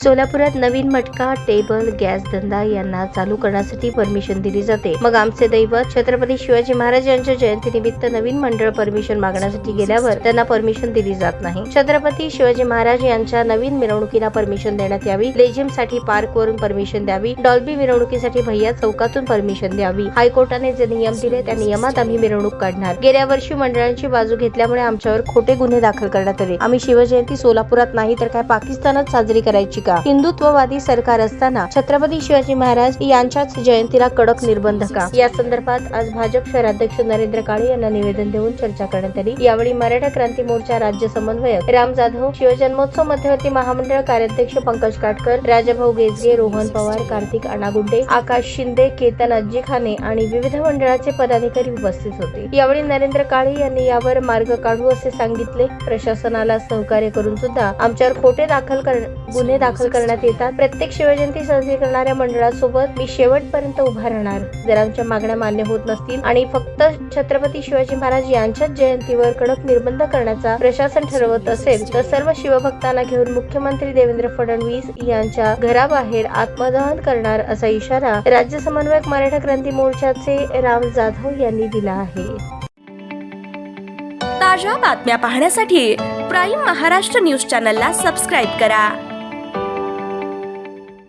सोलापुरात नवीन मटका, table, gas धंदा यांना चालू करण्यासाठी परमिशन दिली जाते. मग आमचे दैवत छत्रपती शिवाजी महाराज यांच्या जयंतीनिमित्त नवीन मंडळ परमिशन मागण्यासाठी गेल्यावर त्यांना परमिशन दिली जात नाही. छत्रपती शिवाजी महाराज यांच्या नवीन मिरवणुकीला परमिशन देण्यात यावी. लेझिमसाठी पार्क वरून परमिशन द्यावी. डॉल्बी मिरवणुकीसाठी भैया चौकातून परमिशन द्यावी. हायकोर्टाने जे नियम दिले त्या नियमात आम्ही मिरवणूक काढणार. गेल्या वर्षी मंडळांची बाजू घेतल्यामुळे आमच्यावर खोटे गुन्हे दाखल करण्यात आले. आम्ही शिवजयंती सोलापुरात नाही तर काय पाकिस्तानात साजरी करायची का? हिंदुत्ववादी सरकार असताना छत्रपती शिवाजी महाराज यांच्याच जयंतीला कडक निर्बंध का? या संदर्भात आज भाजप शहराध्यक्ष नरेंद्र काळे यांना निवेदन देऊन चर्चा करण्यात आली. यावेळी मराठा क्रांती मोर्चा राज्य समन्वयक राम जाधव, शिवजन्मोत्सव मध्यवर्ती महामंडळ कार्याध्यक्ष पंकज काटकर, राजाभाऊ गेजगे, रोहन पवार, कार्तिक अनागुंडे, आकाश शिंदे, केतन अज्जीखाने आणि विविध मंडळाचे पदाधिकारी उपस्थित होते. यावेळी नरेंद्र काळे यांनी यावर मार्ग काढू असे सांगितले. प्रशासनाला सहकार्य करून सुद्धा आमच्यावर खोटे गुन्हे दाखल करण्यात येतात. प्रत्येक शिवजयंती साजरी करणाऱ्या मंडळासोबत मी शेवटपर्यंत उभा राहणार. जर आमच्या मागण्या मान्य होत नसतील आणि फक्त छत्रपती शिवाजी महाराज यांच्याच जयंतीवर कडक निर्बंध करण्याचा प्रशासन ठरवत असेल तर सर्व शिवभक्तांना घेऊन मुख्यमंत्री देवेंद्र फडणवीस यांच्या घराबाहेर आत्मदहन करणार असा इशारा राज्य समन्वयक मराठा क्रांती मोर्चाचे राम जाधव यांनी दिला आहे. ताज्या बातम्या पाहण्यासाठी प्राईम महाराष्ट्र न्यूज चॅनलला सबस्क्राईब करा.